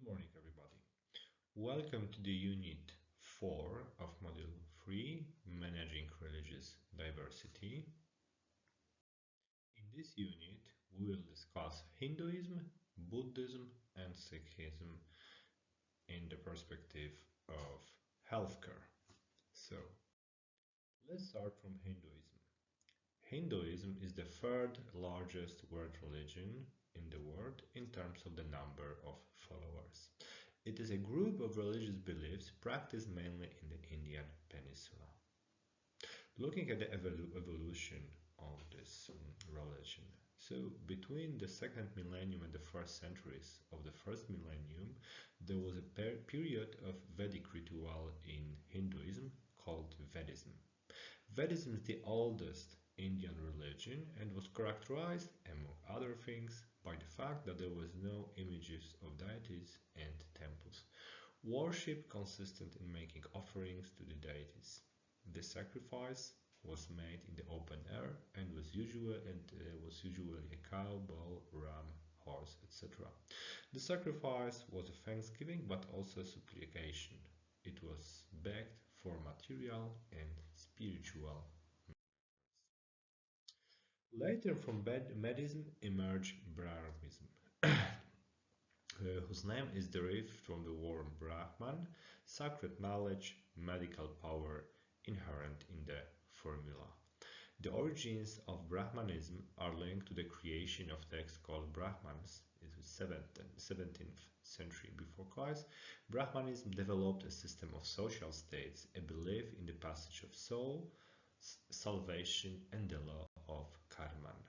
Good morning, everybody. Welcome to the Unit 4 of Module 3, Managing Religious Diversity. In this unit, we will discuss Hinduism, Buddhism, and Sikhism in the perspective of healthcare. So, let's start from Hinduism. Hinduism is the third largest world religion in the world in terms of the number of followers. It is a group of religious beliefs practiced mainly in the Indian peninsula. Looking at the evolution of this religion, so between the second millennium and the first centuries of the first millennium, there was a period of Vedic ritual in Hinduism called Vedism. Vedism is the oldest Indian religion and was characterized, among other things, by the fact that there was no images of deities and temples. Worship consisted in making offerings to the deities. The sacrifice was made in the open air and was usually a cow, bull, ram, horse, etc. The sacrifice was a thanksgiving but also a supplication. It was begged for material and spiritual. Later from Vedism emerged Brahmanism, whose name is derived from the word Brahman, sacred knowledge, medical power inherent in the formula. The origins of Brahmanism are linked to the creation of texts called Brahmans. It was 17th century before Christ. Brahmanism developed a system of social states, a belief in the passage of soul, salvation, and the law of Karman.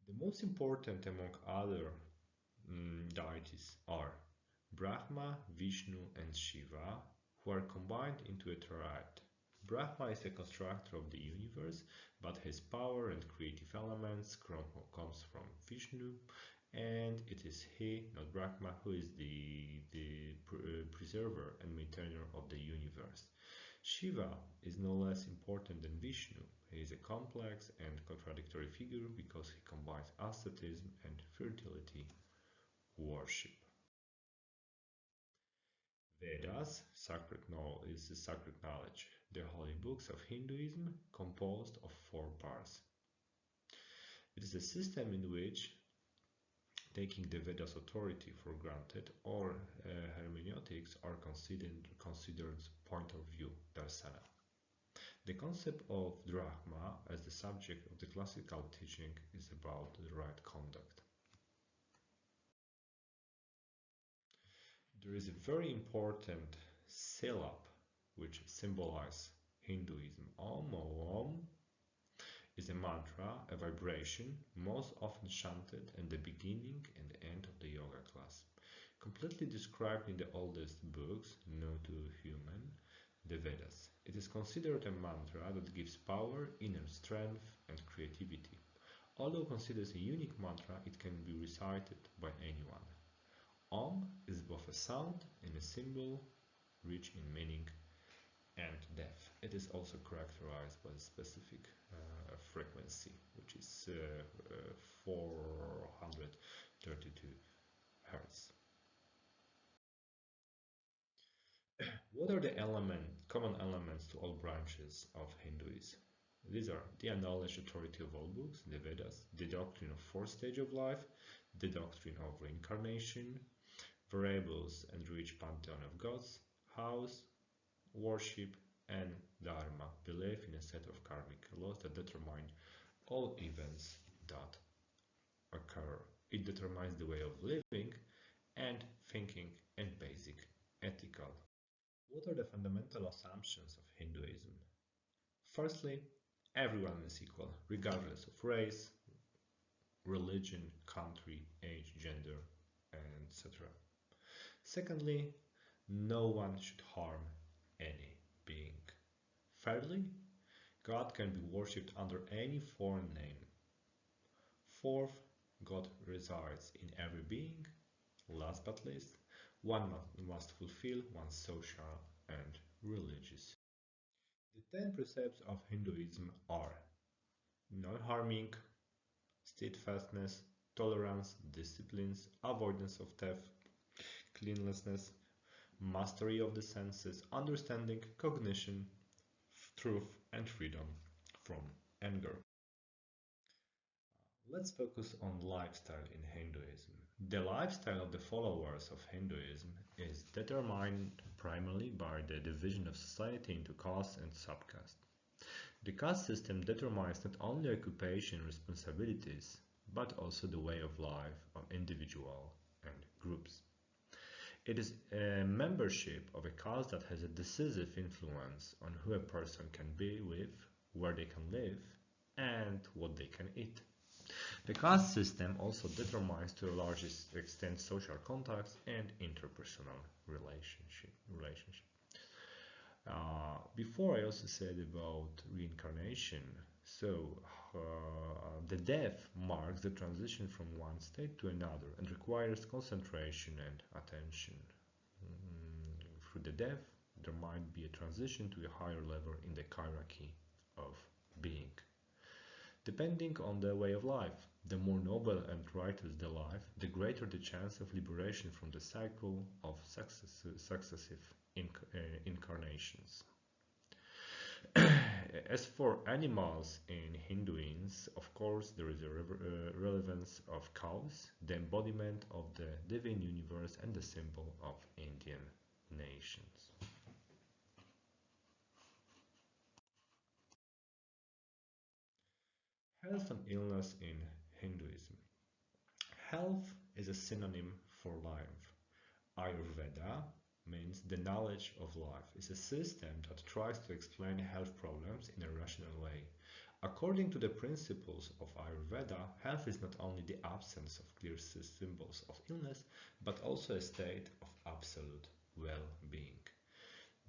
The most important among other deities are Brahma, Vishnu, and Shiva, who are combined into a triad. Brahma is a constructor of the universe, but his power and creative elements comes from Vishnu, and it is he, not Brahma, who is the preserver and maintainer of the universe. Shiva is no less important than Vishnu. He is a complex and contradictory figure because he combines asceticism and fertility worship. Vedas is the sacred knowledge, the holy books of Hinduism composed of 4 parts. It is a system in which, taking the Vedas authority for granted, or hermeneutics are considered point of view, darsana. The concept of Dharma as the subject of the classical teaching is about the right conduct. There is a very important syllable which symbolizes Hinduism. Om Om is a mantra, a vibration, most often chanted at the beginning and the end of the yoga class. Completely described in the oldest books known to human, the Vedas. It is considered a mantra that gives power, inner strength, and creativity. Although considered a unique mantra, it can be recited by anyone. Om is both a sound and a symbol rich in meaning and depth. It is also characterized by a specific frequency, which is 432 Hz. What are the common elements to all branches of Hinduism? These are the acknowledged authority of all books, the Vedas, the doctrine of 4 stages of life, the doctrine of reincarnation, variables and rich pantheon of gods, house, worship, and dharma, belief in a set of karmic laws that determine all events that occur. It determines the way of living and thinking and basic ethical. What are the fundamental assumptions of Hinduism? Firstly, everyone is equal, regardless of race, religion, country, age, gender, etc. Secondly, no one should harm any being. Thirdly, God can be worshipped under any foreign name. Fourth, God resides in every being. Last but least, one must fulfill one's social and religious. The 10 precepts of Hinduism are non-harming, steadfastness, tolerance, disciplines, avoidance of theft, cleanliness, mastery of the senses, understanding, cognition, truth, and freedom from anger. Let's focus on lifestyle in Hinduism. The lifestyle of the followers of Hinduism is determined primarily by the division of society into castes and subcastes. The caste system determines not only occupation responsibilities, but also the way of life of individuals and groups. It is a membership of a caste that has a decisive influence on who a person can be with, where they can live, and what they can eat. The caste system also determines to a large extent social contacts and interpersonal relationship. Before I also said about reincarnation, so the death marks the transition from one state to another and requires concentration and attention. Through the death, there might be a transition to a higher level in the hierarchy of being. Depending on the way of life, the more noble and righteous the life, the greater the chance of liberation from the cycle of successive incarnations. As for animals in Hinduism, of course, there is a relevance of cows, the embodiment of the divine universe and the symbol of Indian nations. Health and illness in Hinduism. Health is a synonym for life. Ayurveda means the knowledge of life. It's a system that tries to explain health problems in a rational way. According to the principles of Ayurveda, health is not only the absence of clear symbols of illness, but also a state of absolute well-being.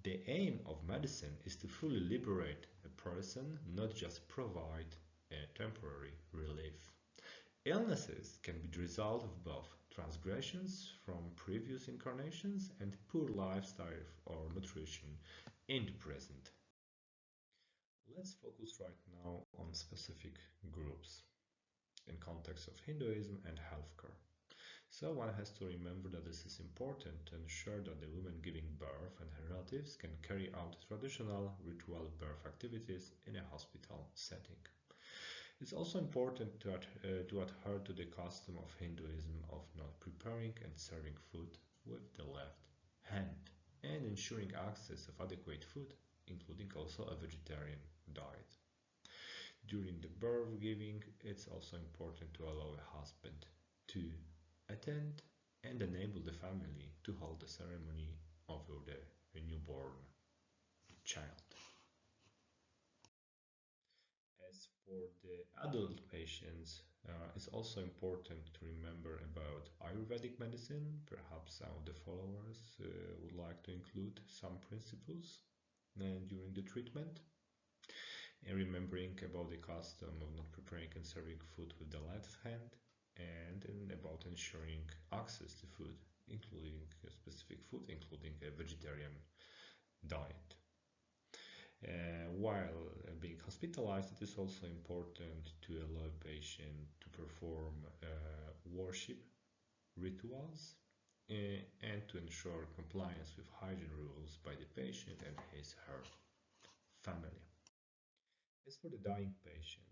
The aim of medicine is to fully liberate a person, not just provide a temporary relief. Illnesses can be the result of both transgressions from previous incarnations and poor lifestyle or nutrition in the present. Let's focus right now on specific groups in context of Hinduism and healthcare. So one has to remember that this is important to ensure that the woman giving birth and her relatives can carry out traditional ritual birth activities in a hospital setting. It's also important to adhere to the custom of Hinduism of not preparing and serving food with the left hand and ensuring access of adequate food, including also a vegetarian diet. During the birth giving, it's also important to allow a husband to attend and enable the family to hold the ceremony over the newborn child. As for the adult patients, it's also important to remember about Ayurvedic medicine. Perhaps some of the followers would like to include some principles during the treatment. And remembering about the custom of not preparing and serving food with the left hand, and about ensuring access to food, including specific food, including a vegetarian diet. While being hospitalized, it is also important to allow a patient to perform worship rituals and to ensure compliance with hygiene rules by the patient and his/her family. As for the dying patient,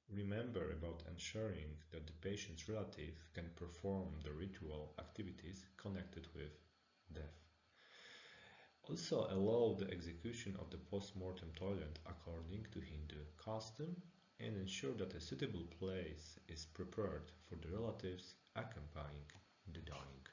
remember about ensuring that the patient's relative can perform the ritual activities connected with death. Also allow the execution of the post-mortem toilet according to Hindu custom and ensure that a suitable place is prepared for the relatives accompanying the dying